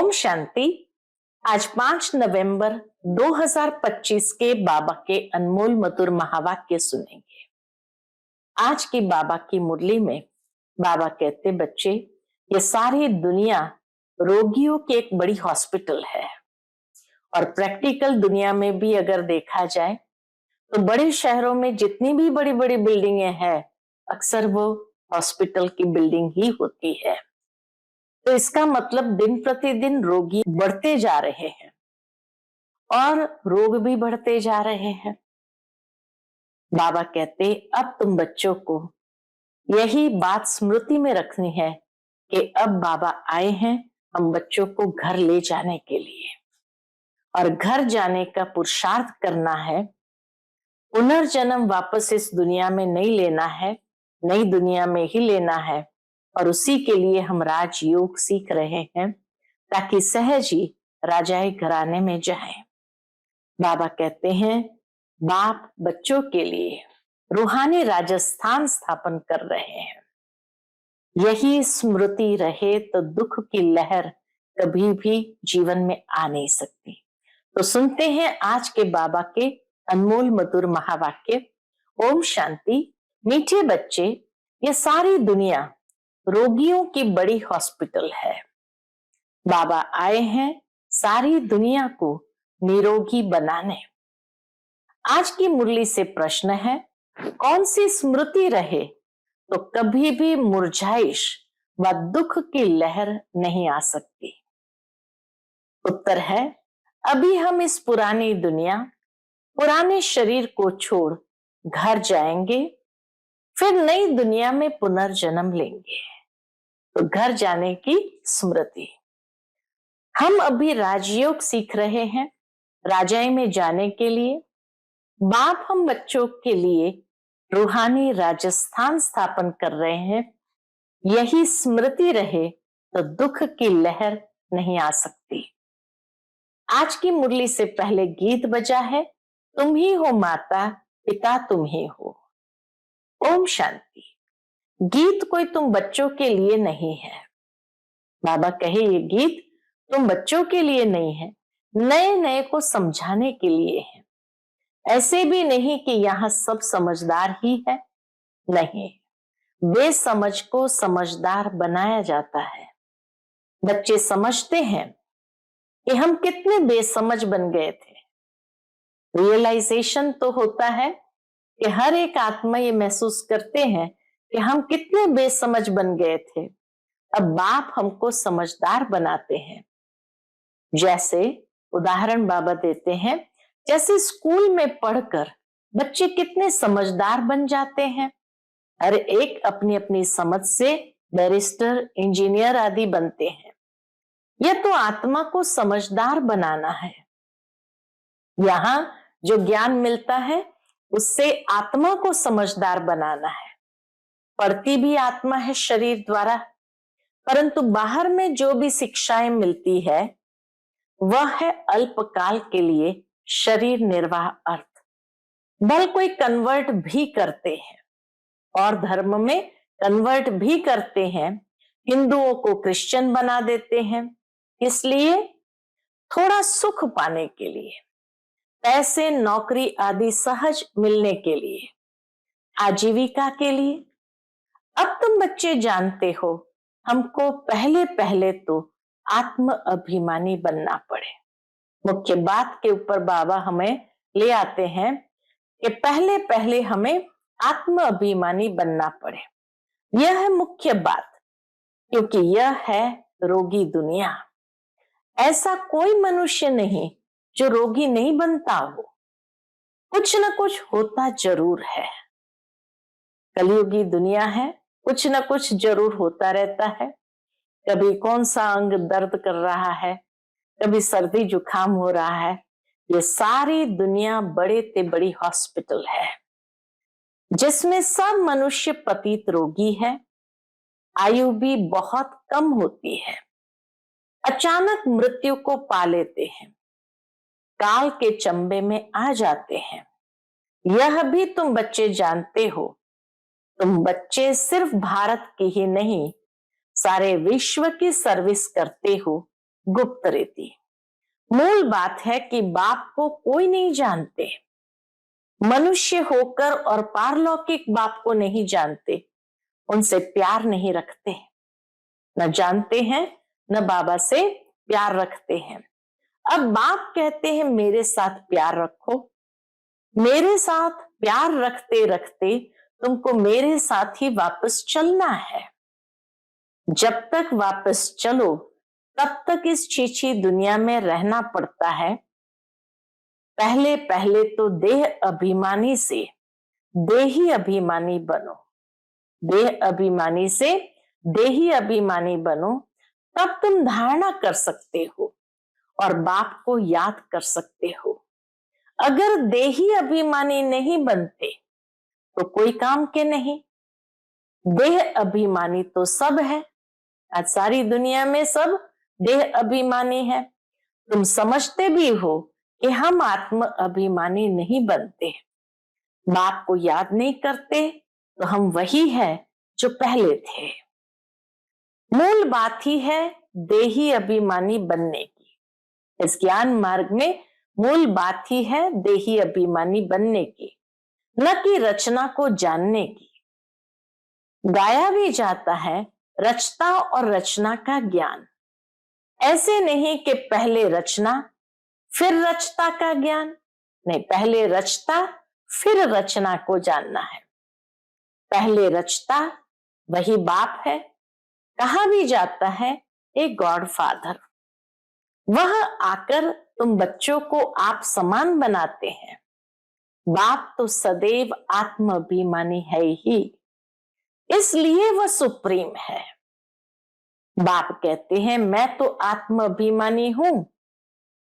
ओम शांति। आज 5 नवंबर 2025 के बाबा के अनमोल मधुर महावाक्य सुनेंगे। आज की बाबा की मुरली में बाबा कहते, बच्चे, ये सारी दुनिया रोगियों की एक बड़ी हॉस्पिटल है। और प्रैक्टिकल दुनिया में भी अगर देखा जाए तो बड़े शहरों में जितनी भी बड़ी बड़ी बिल्डिंगें हैं, अक्सर वो हॉस्पिटल की बिल्डिंग ही होती है। तो इसका मतलब दिन प्रतिदिन रोगी बढ़ते जा रहे हैं और रोग भी बढ़ते जा रहे हैं। बाबा कहते, अब तुम बच्चों को यही बात स्मृति में रखनी है कि अब बाबा आए हैं हम बच्चों को घर ले जाने के लिए, और घर जाने का पुरुषार्थ करना है। पुनर्जन्म वापस इस दुनिया में नहीं लेना है, नई दुनिया में ही लेना है। और उसी के लिए हम राजयोग सीख रहे हैं ताकि सहज ही राजाए घराने में जाएं। बाबा कहते हैं, बाप बच्चों के लिए रूहानी राजस्थान स्थापन कर रहे हैं। यही स्मृति रहे तो दुख की लहर कभी भी जीवन में आ नहीं सकती। तो सुनते हैं आज के बाबा के अनमोल मधुर महावाक्य। ओम शांति। मीठे बच्चे, ये सारी दुनिया रोगियों की बड़ी हॉस्पिटल है। बाबा आए हैं सारी दुनिया को निरोगी बनाने। आज की मुरली से प्रश्न है, कौन सी स्मृति रहे तो कभी भी मुरझाइश व दुख की लहर नहीं आ सकती। उत्तर है, अभी हम इस पुरानी दुनिया, पुराने शरीर को छोड़ घर जाएंगे, फिर नई दुनिया में पुनर्जन्म लेंगे। तो घर जाने की स्मृति। हम अभी राजयोग सीख रहे हैं राजाई में जाने के लिए। बाप हम बच्चों के लिए रूहानी राजस्थान स्थापन कर रहे हैं। यही स्मृति रहे तो दुख की लहर नहीं आ सकती। आज की मुरली से पहले गीत बजा है, तुम ही हो माता पिता तुम ही हो। ओम शांति। गीत कोई तुम बच्चों के लिए नहीं है। बाबा कहे, ये गीत तुम बच्चों के लिए नहीं है, नए नए को समझाने के लिए है। ऐसे भी नहीं कि यहाँ सब समझदार ही है, नहीं, बेसमझ को समझदार बनाया जाता है। बच्चे समझते हैं कि हम कितने बेसमझ बन गए थे। रियलाइजेशन तो होता है कि हर एक आत्मा ये महसूस करते हैं कि हम कितने बेसमझ बन गए थे। अब बाप हमको समझदार बनाते हैं। जैसे उदाहरण बाबा देते हैं, जैसे स्कूल में पढ़कर बच्चे कितने समझदार बन जाते हैं। हर एक अपनी अपनी समझ से बैरिस्टर, इंजीनियर आदि बनते हैं। यह तो आत्मा को समझदार बनाना है। यहाँ जो ज्ञान मिलता है उससे आत्मा को समझदार बनाना है। पढ़ती भी आत्मा है शरीर द्वारा, परंतु बाहर में जो भी शिक्षाएं मिलती है वह है अल्पकाल के लिए शरीर निर्वाह अर्थ। भले कोई कन्वर्ट भी करते हैं और धर्म में कन्वर्ट भी करते हैं, हिंदुओं को क्रिश्चियन बना देते हैं, इसलिए थोड़ा सुख पाने के लिए, पैसे, नौकरी आदि सहज मिलने के लिए, आजीविका के लिए। अब तुम बच्चे जानते हो, हमको पहले पहले तो आत्म अभिमानी बनना पड़े। मुख्य बात के ऊपर बाबा हमें ले आते हैं कि पहले पहले हमें आत्म अभिमानी बनना पड़े। यह है मुख्य बात, क्योंकि यह है रोगी दुनिया। ऐसा कोई मनुष्य नहीं जो रोगी नहीं बनता हो, कुछ न कुछ होता जरूर है। कलयुगी दुनिया है, कुछ न कुछ जरूर होता रहता है। कभी कौन सा अंग दर्द कर रहा है, कभी सर्दी जुकाम हो रहा है। ये सारी दुनिया बड़े ते बड़ी हॉस्पिटल है, जिसमें सब मनुष्य पतित रोगी है। आयु भी बहुत कम होती है, अचानक मृत्यु को पा लेते हैं, काल के चंबे में आ जाते हैं। यह भी तुम बच्चे जानते हो। तुम बच्चे सिर्फ भारत की ही नहीं, सारे विश्व की सर्विस करते हो, गुप्त रीति। मूल बात है कि बाप को कोई नहीं जानते, मनुष्य होकर और पारलौकिक बाप को नहीं जानते, उनसे प्यार नहीं रखते, न जानते हैं न बाबा से प्यार रखते हैं। अब बाप कहते हैं मेरे साथ प्यार रखो। मेरे साथ प्यार रखते रखते तुमको मेरे साथ ही वापस चलना है। जब तक वापस चलो तब तक इस छीछी दुनिया में रहना पड़ता है। पहले पहले तो देह अभिमानी से देही अभिमानी बनो, देह अभिमानी से देही अभिमानी बनो, तब तुम धारणा कर सकते हो और बाप को याद कर सकते हो। अगर देही अभिमानी नहीं बनते तो कोई काम के नहीं। देह अभिमानी तो सब है, आज सारी दुनिया में सब देह अभिमानी है। तुम समझते भी हो कि हम आत्म अभिमानी नहीं बनते, बाप को याद नहीं करते, तो हम वही है जो पहले थे। मूल बात ही है देही अभिमानी बनने की। इस ज्ञान मार्ग में मूल बात ही है देही अभिमानी बनने की, न कि रचना को जानने की। गाया भी जाता है रचता और रचना का ज्ञान, ऐसे नहीं कि पहले रचना फिर रचता का ज्ञान, नहीं, पहले रचता फिर रचना को जानना है। पहले रचता वही बाप है। कहा भी जाता है एक गॉड फादर, वह आकर तुम बच्चों को आप समान बनाते हैं। बाप तो सदैव आत्माभिमानी है ही, इसलिए वह सुप्रीम है। बाप कहते हैं मैं तो आत्माभिमानी हूं,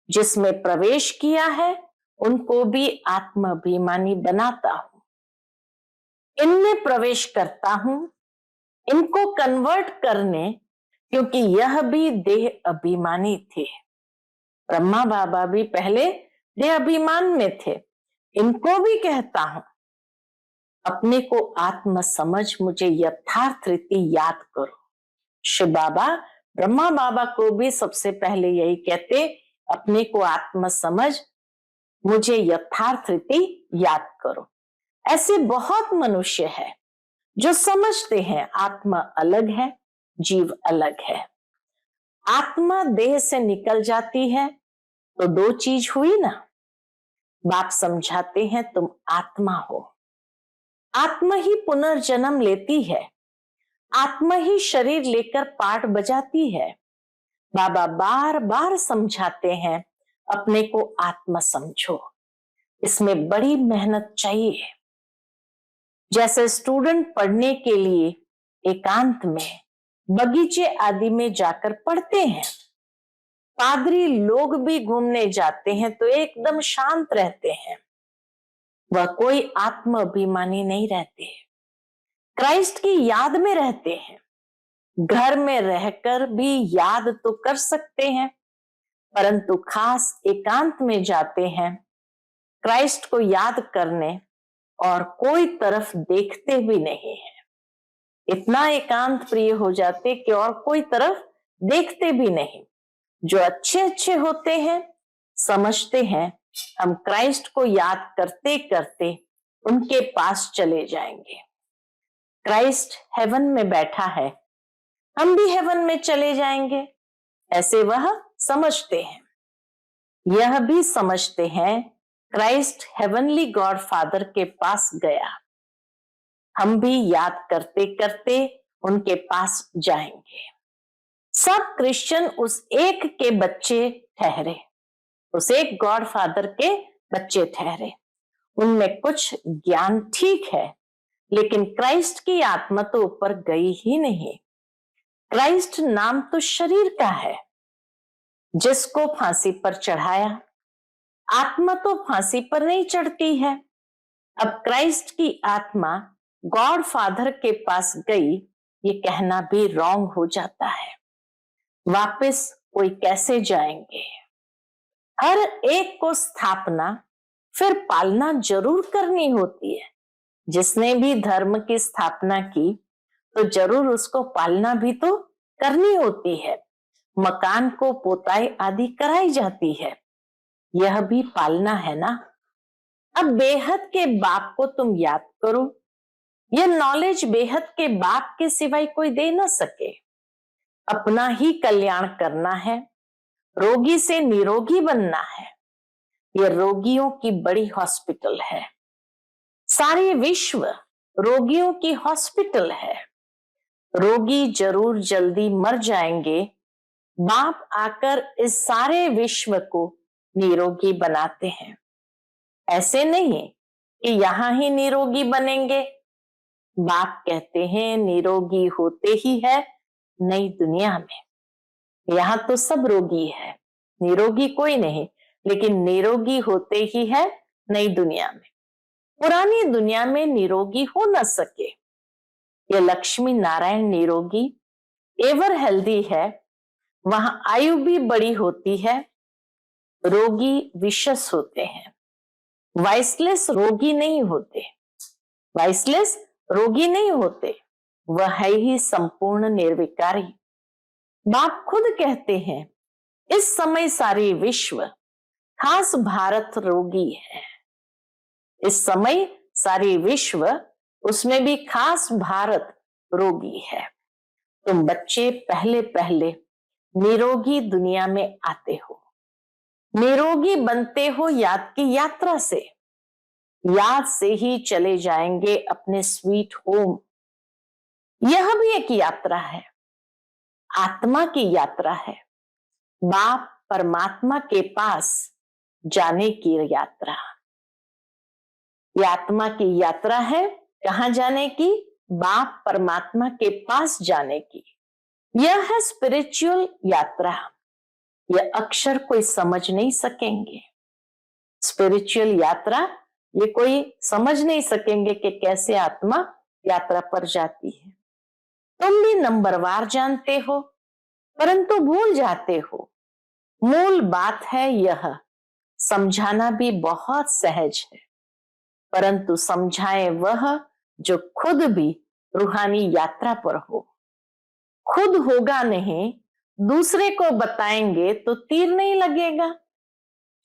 जिसमें प्रवेश किया है उनको भी आत्माभिमानी बनाता हूं। इनमें प्रवेश करता हूं, इनको कन्वर्ट करने, क्योंकि यह भी देह अभिमानी थे। ब्रह्मा बाबा भी पहले देह अभिमान में थे। इनको भी कहता हूं अपने को आत्म समझ मुझे यथार्थ रीति याद करो। शिव बाबा ब्रह्मा बाबा को भी सबसे पहले यही कहते, अपने को आत्म समझ मुझे यथार्थ रीति याद करो। ऐसे बहुत मनुष्य है जो समझते हैं आत्मा अलग है, जीव अलग है। आत्मा देह से निकल जाती है तो दो चीज हुई ना। बाप समझाते हैं तुम आत्मा हो, आत्मा ही पुनर्जन्म लेती है, आत्मा ही शरीर लेकर पाठ बजाती है। बाबा बार बार समझाते हैं अपने को आत्मा समझो, इसमें बड़ी मेहनत चाहिए। जैसे स्टूडेंट पढ़ने के लिए एकांत में बगीचे आदि में जाकर पढ़ते हैं, पादरी लोग भी घूमने जाते हैं तो एकदम शांत रहते हैं, वह कोई आत्म अभिमानी नहीं रहते, क्राइस्ट की याद में रहते हैं। घर में रहकर भी याद तो कर सकते हैं, परंतु खास एकांत में जाते हैं क्राइस्ट को याद करने, और कोई तरफ देखते भी नहीं है। इतना एकांत प्रिय हो जाते कि और कोई तरफ देखते भी नहीं। जो अच्छे अच्छे होते हैं समझते हैं हम क्राइस्ट को याद करते करते उनके पास चले जाएंगे। क्राइस्ट हेवन में बैठा है, हम भी हेवन में चले जाएंगे, ऐसे वह समझते हैं। यह भी समझते हैं क्राइस्ट हेवनली गॉड फादर के पास गया, हम भी याद करते करते उनके पास जाएंगे। सब क्रिश्चियन उस एक के बच्चे ठहरे, उस एक गॉड फादर के बच्चे ठहरे। उनमें कुछ ज्ञान ठीक है, लेकिन क्राइस्ट की आत्मा तो ऊपर गई ही नहीं। क्राइस्ट नाम तो शरीर का है, जिसको फांसी पर चढ़ाया। आत्मा तो फांसी पर नहीं चढ़ती है। अब क्राइस्ट की आत्मा गॉड फादर के पास गई, ये कहना भी रॉन्ग हो जाता है। वापस कोई कैसे जाएंगे? हर एक को स्थापना फिर पालना जरूर करनी होती है। जिसने भी धर्म की स्थापना की तो जरूर उसको पालना भी तो करनी होती है। मकान को पोताई आदि कराई जाती है, यह भी पालना है ना। अब बेहद के बाप को तुम याद करो। यह नॉलेज बेहद के बाप के सिवाय कोई दे न सके। अपना ही कल्याण करना है, रोगी से निरोगी बनना है। यह रोगियों की बड़ी हॉस्पिटल है। सारे विश्व रोगियों की हॉस्पिटल है। रोगी जरूर जल्दी मर जाएंगे, बाप आकर इस सारे विश्व को निरोगी बनाते हैं। ऐसे नहीं कि यहां ही निरोगी बनेंगे। बाप कहते हैं निरोगी होते ही है नई दुनिया में। यहां तो सब रोगी है, निरोगी कोई नहीं, लेकिन निरोगी होते ही है नई दुनिया में। पुरानी दुनिया में निरोगी हो न सके। ये लक्ष्मी नारायण निरोगी एवर हेल्दी है, वहां आयु भी बड़ी होती है। रोगी विशस होते हैं, वाइसलेस रोगी नहीं होते। वाइसलेस रोगी नहीं होते, वह है ही संपूर्ण निर्विकारी। बाप खुद कहते हैं इस समय सारी विश्व, खास भारत रोगी है। इस समय सारी विश्व, उसमें भी खास भारत रोगी है। तुम बच्चे पहले पहले निरोगी दुनिया में आते हो, निरोगी बनते हो याद की यात्रा से। याद से ही चले जाएंगे अपने स्वीट होम। यह भी एक यात्रा है, आत्मा की यात्रा है। बाप परमात्मा के पास जाने की यात्रा। यह आत्मा की यात्रा है, कहां जाने की? बाप परमात्मा के पास जाने की। यह है स्पिरिचुअल यात्रा। यह अक्षर कोई समझ नहीं सकेंगे। स्पिरिचुअल यात्रा ये कोई समझ नहीं सकेंगे कि कैसे आत्मा यात्रा पर जाती है। तुम भी नंबरवार जानते हो, परंतु भूल जाते हो। मूल बात है यह, समझाना भी बहुत सहज है, परंतु समझाए वह जो खुद भी रूहानी यात्रा पर हो। खुद होगा नहीं, दूसरे को बताएंगे तो तीर नहीं लगेगा।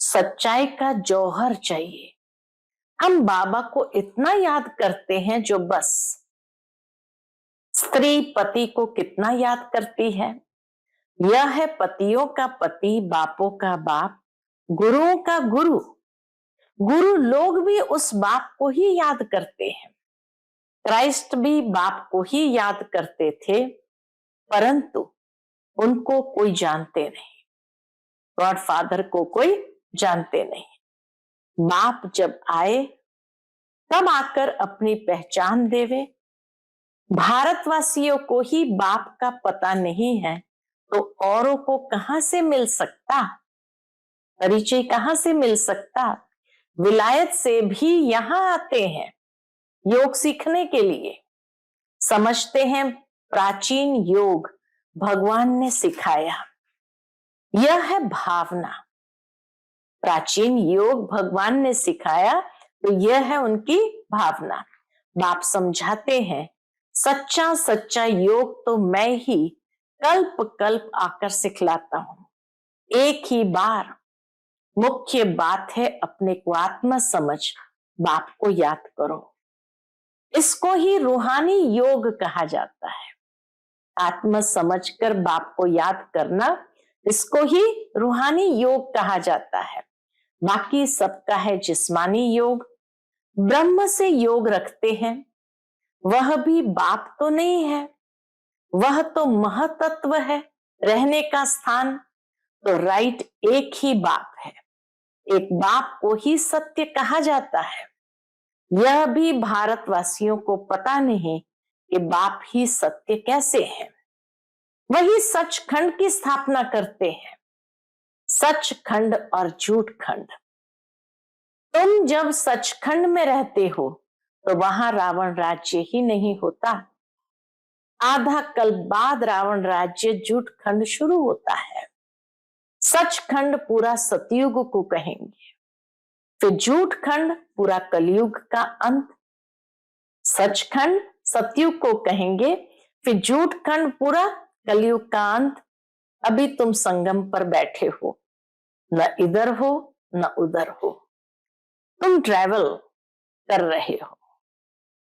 सच्चाई का जौहर चाहिए। हम बाबा को इतना याद करते हैं जो बस। स्त्री पति को कितना याद करती है? यह है पतियों का पति, बापों का बाप, गुरुओं का गुरु। गुरु लोग भी उस बाप को ही याद करते हैं। क्राइस्ट भी बाप को ही याद करते थे, परंतु उनको कोई जानते नहीं। गॉड फादर को कोई जानते नहीं। बाप जब आए तब आकर अपनी पहचान देवे। भारतवासियों को ही बाप का पता नहीं है तो औरों को कहां से मिल सकता? परिचय कहां से मिल सकता? विलायत से भी यहां आते हैं योग सीखने के लिए। समझते हैं प्राचीन योग भगवान ने सिखाया। यह है भावना। प्राचीन योग भगवान ने सिखाया तो यह है उनकी भावना। बाप समझाते हैं सच्चा सच्चा योग तो मैं ही कल्प कल्प आकर सिखलाता हूं। एक ही बार। मुख्य बात है अपने को आत्मा समझ बाप को याद करो। इसको ही रूहानी योग कहा जाता है। आत्मा समझकर बाप को याद करना, इसको ही रूहानी योग कहा जाता है। बाकी सबका है जिस्मानी योग। ब्रह्म से योग रखते हैं, वह भी बाप तो नहीं है, वह तो महतत्व है, रहने का स्थान। तो राइट एक ही बाप है, एक बाप को ही सत्य कहा जाता है। यह भी भारतवासियों को पता नहीं कि बाप ही सत्य कैसे है। वही सचखंड की स्थापना करते हैं। सचखंड और झूठखंड। तुम जब सचखंड में रहते हो तो वहां रावण राज्य ही नहीं होता। आधा कल्प बाद रावण राज्य झूठखंड शुरू होता है। सचखंड पूरा सतयुग को कहेंगे, फिर झूठखंड पूरा कलयुग का अंत। सचखंड सतयुग को कहेंगे, फिर झूठखंड पूरा कलयुग का अंत। अभी तुम संगम पर बैठे हो, न इधर हो न उधर हो। तुम ट्रैवल कर रहे हो,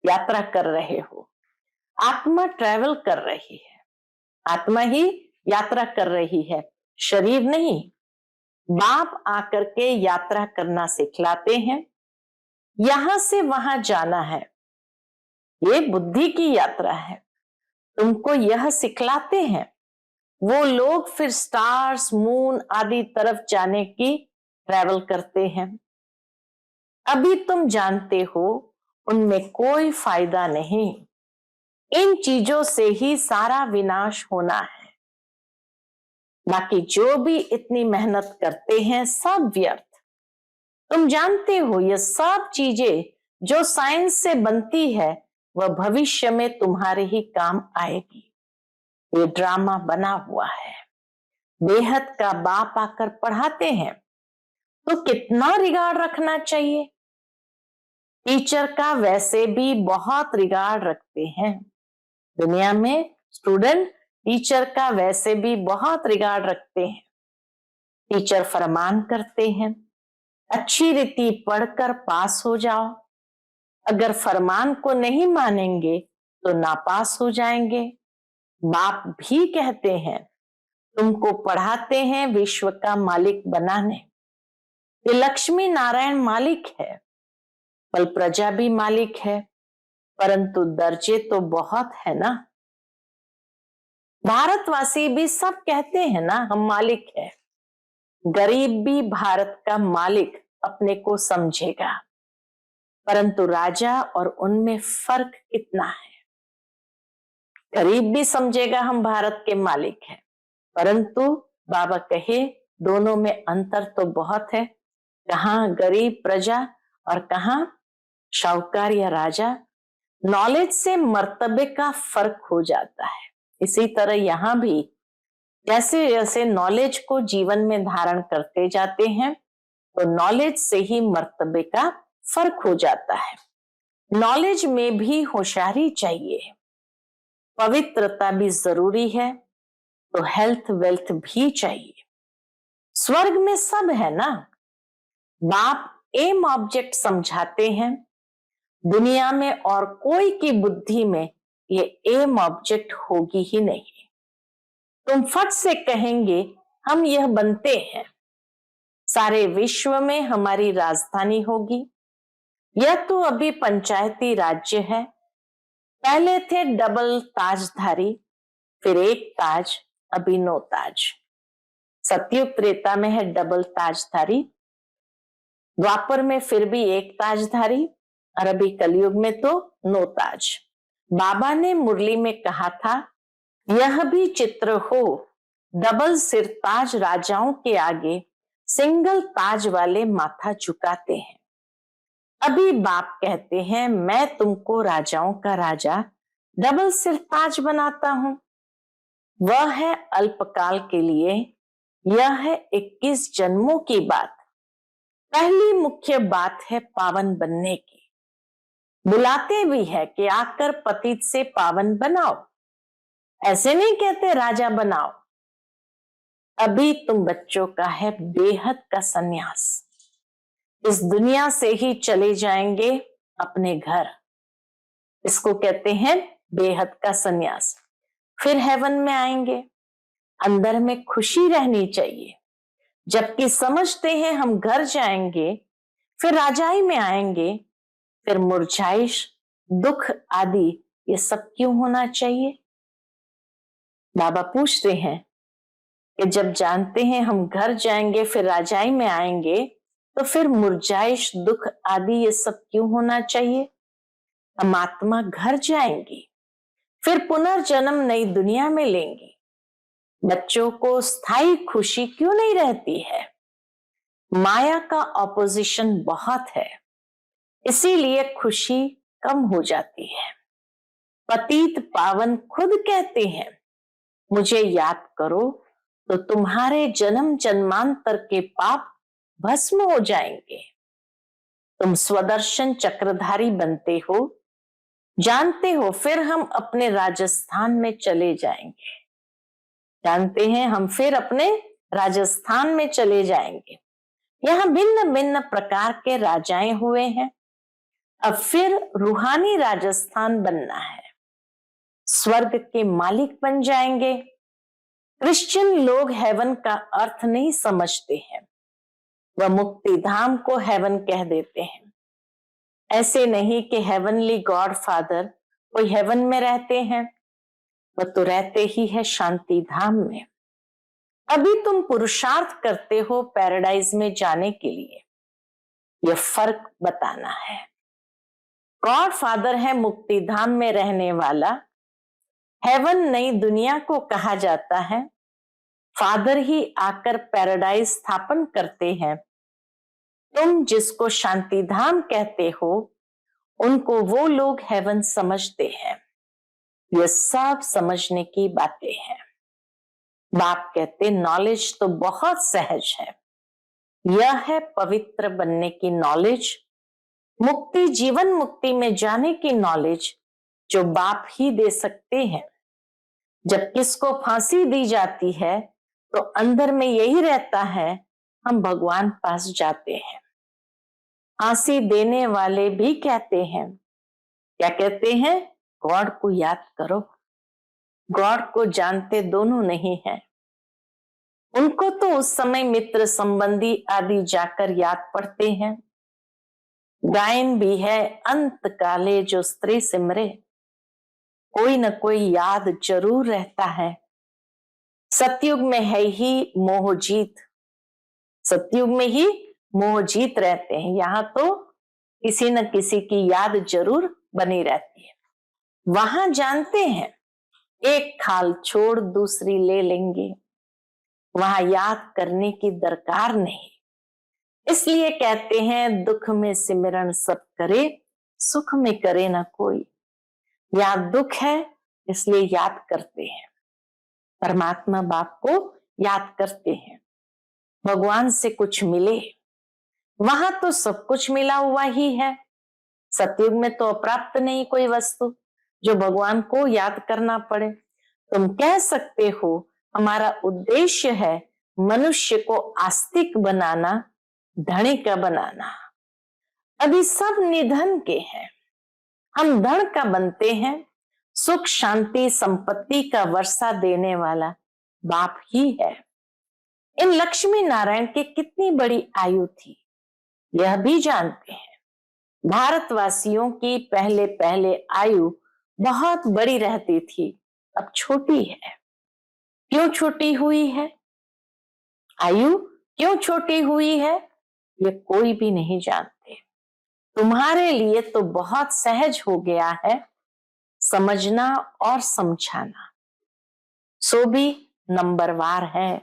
यात्रा कर रहे हो। आत्मा ट्रैवल कर रही है, आत्मा ही यात्रा कर रही है, शरीर नहीं। बाप आकर के यात्रा करना सिखलाते हैं। यहां से वहां जाना है, ये बुद्धि की यात्रा है। तुमको यह सिखलाते हैं। वो लोग फिर स्टार्स, मून आदि तरफ जाने की ट्रैवल करते हैं। अभी तुम जानते हो उनमें कोई फायदा नहीं। इन चीजों से ही सारा विनाश होना है। बाकी जो भी इतनी मेहनत करते हैं सब व्यर्थ। तुम जानते हो ये सब चीजें जो साइंस से बनती है वह भविष्य में तुम्हारे ही काम आएगी। ये ड्रामा बना हुआ है। बेहद का बाप आकर पढ़ाते हैं तो कितना रिगार्ड रखना चाहिए। टीचर का वैसे भी बहुत रिगार्ड रखते हैं। दुनिया में स्टूडेंट टीचर का वैसे भी बहुत रिगार्ड रखते हैं। टीचर फरमान करते हैं, अच्छी रीति पढ़कर पास हो जाओ। अगर फरमान को नहीं मानेंगे तो नापास हो जाएंगे। बाप भी कहते हैं, तुमको पढ़ाते हैं विश्व का मालिक बनाने। ये लक्ष्मी नारायण मालिक है, बल प्रजा भी मालिक है, परंतु दर्जे तो बहुत है ना। भारतवासी भी सब कहते हैं ना हम मालिक है। गरीब भी भारत का मालिक अपने को समझेगा, परंतु राजा और उनमें फर्क कितना है। गरीब भी समझेगा हम भारत के मालिक हैं, परंतु बाबा कहे दोनों में अंतर तो बहुत है। कहाँ गरीब प्रजा और कहाँ शाहूकार या राजा। नॉलेज से मर्तबे का फर्क हो जाता है। इसी तरह यहाँ भी जैसे जैसे नॉलेज को जीवन में धारण करते जाते हैं तो नॉलेज से ही मर्तबे का फर्क हो जाता है। नॉलेज में भी होशियारी चाहिए, पवित्रता भी जरूरी है, तो हेल्थ वेल्थ भी चाहिए। स्वर्ग में सब है ना। बाप एम ऑब्जेक्ट समझाते हैं। दुनिया में और कोई की बुद्धि में ये एम ऑब्जेक्ट होगी ही नहीं। तुम फट से कहेंगे हम यह बनते हैं, सारे विश्व में हमारी राजधानी होगी। यह तो अभी पंचायती राज्य है। पहले थे डबल ताजधारी, फिर एक ताज, अभी 9 ताज। सतयुग त्रेता में है डबल ताजधारी, द्वापर में फिर भी एक ताजधारी, और अभी कलयुग में तो 9 ताज। बाबा ने मुरली में कहा था, यह भी चित्र हो, डबल सिर ताज राजाओं के आगे सिंगल ताज वाले माथा झुकाते हैं। अभी बाप कहते हैं, मैं तुमको राजाओं का राजा डबल सिर ताज बनाता हूं। वह है अल्पकाल के लिए, यह है 21 जन्मों की बात। पहली मुख्य बात है पावन बनने की। बुलाते भी है कि आकर पतित से पावन बनाओ। ऐसे नहीं कहते राजा बनाओ। अभी तुम बच्चों का है बेहद का सन्यास। इस दुनिया से ही चले जाएंगे अपने घर। इसको कहते हैं बेहद का सन्यास। फिर हेवन में आएंगे। अंदर में खुशी रहनी चाहिए। जबकि समझते हैं हम घर जाएंगे, फिर राजाई में आएंगे, फिर मुरझाइश, दुख आदि ये सब क्यों होना चाहिए। बाबा पूछते हैं कि जब जानते हैं हम घर जाएंगे फिर राजाई में आएंगे, तो फिर मुरझाइश, दुख आदि ये सब क्यों होना चाहिए। हम आत्मा घर जाएंगी, फिर पुनर्जन्म नई दुनिया में लेंगे। बच्चों को स्थायी खुशी क्यों नहीं रहती है। माया का ऑपोजिशन बहुत है, इसीलिए खुशी कम हो जाती है। पतित पावन खुद कहते हैं, मुझे याद करो तो तुम्हारे जन्म जन्मांतर के पाप भस्म हो जाएंगे। तुम स्वदर्शन चक्रधारी बनते हो, जानते हो, फिर हम अपने राजस्थान में चले जाएंगे। जानते हैं हम फिर अपने राजस्थान में चले जाएंगे। यहाँ भिन्न भिन्न प्रकार के राजाएं हुए हैं। अब फिर रूहानी राजस्थान बनना है, स्वर्ग के मालिक बन जाएंगे। क्रिश्चियन लोग हेवन का अर्थ नहीं समझते हैं, वह मुक्ति धाम को हेवन कह देते हैं। ऐसे नहीं कि हेवनली गॉड फादर कोई हेवन में रहते हैं, वह तो रहते ही है शांति धाम में। अभी तुम पुरुषार्थ करते हो पैराडाइज में जाने के लिए, यह फर्क बताना है। गॉड फादर है मुक्ति धाम में रहने वाला, हेवन नई दुनिया को कहा जाता है। फादर ही आकर पैराडाइज स्थापन करते हैं। तुम जिसको शांति धाम कहते हो, उनको वो लोग हेवन समझते हैं। ये सब समझने की बातें हैं। बाप कहते नॉलेज तो बहुत सहज है, यह है पवित्र बनने की नॉलेज, मुक्ति जीवन मुक्ति में जाने की नॉलेज जो बाप ही दे सकते हैं। जब किसको फांसी दी जाती है तो अंदर में यही रहता है, हम भगवान पास जाते हैं। फांसी देने वाले भी कहते हैं, क्या कहते हैं? गॉड को याद करो। गॉड को जानते दोनों नहीं हैं। उनको तो उस समय मित्र संबंधी आदि जाकर याद पड़ते हैं। गायन भी है, अंत काले जो स्त्री सिमरे, कोई न कोई याद जरूर रहता है। सतयुग में है ही मोह जीत, सतयुग में ही मोह जीत रहते हैं। यहाँ तो किसी न किसी की याद जरूर बनी रहती है। वहां जानते हैं एक खाल छोड़ दूसरी ले लेंगे, वहां याद करने की दरकार नहीं। इसलिए कहते हैं दुख में सिमरन सब करे, सुख में करे ना कोई। यहाँ दुख है इसलिए याद करते हैं, परमात्मा बाप को याद करते हैं। भगवान से कुछ मिले, वहां तो सब कुछ मिला हुआ ही है। सतयुग में तो अप्राप्त नहीं कोई वस्तु जो भगवान को याद करना पड़े। तुम कह सकते हो हमारा उद्देश्य है मनुष्य को आस्तिक बनाना, धनी का बनाना। अभी सब निधन के हैं, हम धन का बनते हैं। सुख शांति संपत्ति का वर्षा देने वाला बाप ही है। इन लक्ष्मी नारायण की कितनी बड़ी आयु थी यह भी जानते हैं। भारतवासियों की पहले पहले आयु बहुत बड़ी रहती थी, अब छोटी है। क्यों छोटी हुई है? आयु क्यों छोटी हुई है ये कोई भी नहीं जानते। तुम्हारे लिए तो बहुत सहज हो गया है समझना और समझाना, सो भी नंबरवार है।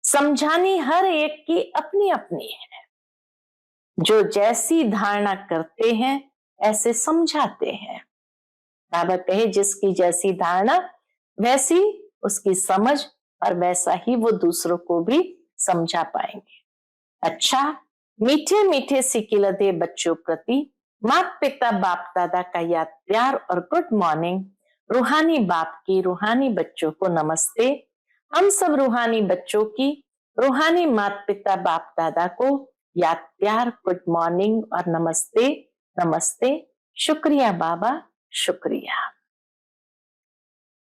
समझानी हर एक की अपनी अपनी है। जो जैसी धारणा करते हैं ऐसे समझाते हैं। बाबा कहे जिसकी जैसी धारणा वैसी उसकी समझ, और वैसा ही वो दूसरों को भी समझा पाएंगे। अच्छा, मीठे मीठे सिकिलते बच्चों प्रति माता पिता बाप दादा का याद प्यार और गुड मॉर्निंग। रूहानी बाप की रूहानी बच्चों को नमस्ते। हम सब रूहानी बच्चों की रूहानी माता पिता बाप दादा को याद प्यार गुड मॉर्निंग और नमस्ते नमस्ते। शुक्रिया बाबा, शुक्रिया।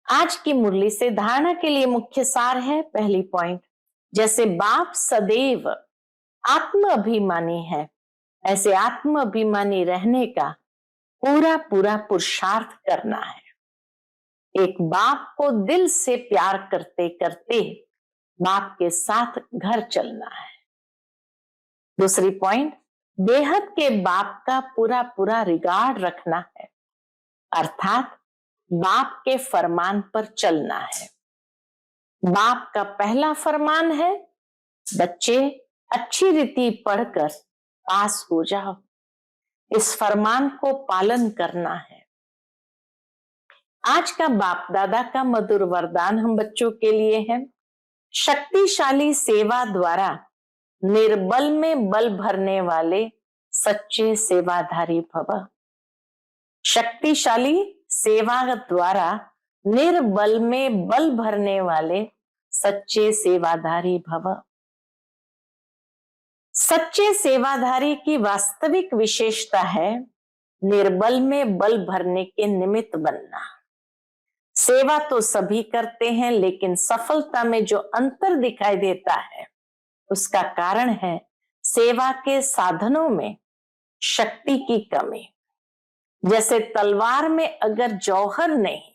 आज की मुरली से धारणा के लिए मुख्य सार है। पहली पॉइंट, जैसे बाप सदैव आत्म अभिमानी है, ऐसे आत्म अभिमानी रहने का पूरा पूरा पुरुषार्थ करना है। एक बाप को दिल से प्यार करते करते बाप के साथ घर चलना है। दूसरी पॉइंट, बेहद के बाप का पूरा पूरा रिगार्ड रखना है, अर्थात बाप के फरमान पर चलना है। बाप का पहला फरमान है, बच्चे अच्छी रीति पढ़कर पास हो जाओ। इस फरमान को पालन करना है। आज का बाप दादा का मधुर वरदान हम बच्चों के लिए है, शक्तिशाली सेवा द्वारा निर्बल में बल भरने वाले सच्चे सेवाधारी भव। शक्तिशाली सेवा द्वारा निर्बल में बल भरने वाले सच्चे सेवाधारी भव। सच्चे सेवाधारी की वास्तविक विशेषता है निर्बल में बल भरने के निमित्त बनना। सेवा तो सभी करते हैं, लेकिन सफलता में जो अंतर दिखाई देता है उसका कारण है सेवा के साधनों में शक्ति की कमी। जैसे तलवार में अगर जौहर नहीं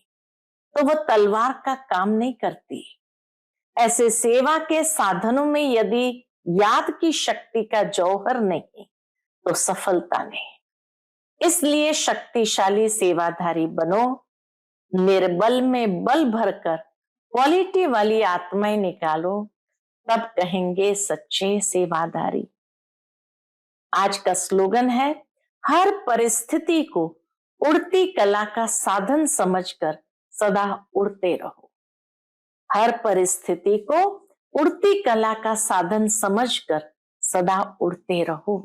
तो वह तलवार का काम नहीं करती, ऐसे सेवा के साधनों में यदि याद की शक्ति का जौहर नहीं तो सफलता नहीं। इसलिए शक्तिशाली सेवाधारी बनो, निर्बल में बल भरकर क्वालिटी वाली आत्माएं निकालो, तब कहेंगे सच्चे सेवाधारी। आज का स्लोगन है हर परिस्थिति को उड़ती कला का साधन समझकर सदा उड़ते रहो। हर परिस्थिति को उड़ती कला का साधन समझकर सदा उड़ते रहो।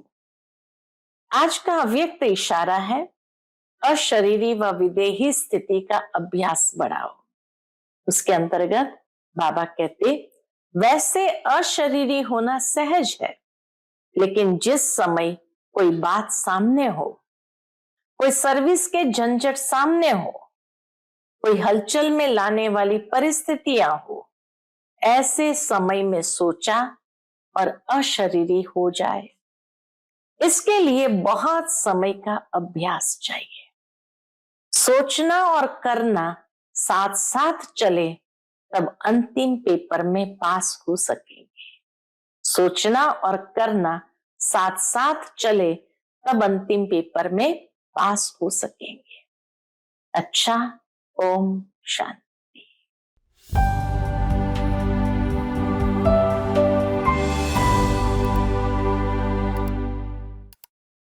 आज का अव्यक्त इशारा है अशरीरी व विदेही स्थिति का अभ्यास बढ़ाओ। उसके अंतर्गत बाबा कहते वैसे अशरीरी होना सहज है, लेकिन जिस समय कोई बात सामने हो, कोई सर्विस के झंझट सामने हो, कोई हलचल में लाने वाली परिस्थितियां हो, ऐसे समय में सोचा और अशरीरी हो जाए। इसके लिए बहुत समय का अभ्यास चाहिए। सोचना और करना साथ साथ चले तब अंतिम पेपर में पास हो सकेंगे। सोचना और करना साथ साथ चले तब अंतिम पेपर में पास हो सकेंगे। अच्छा, ओम शांति।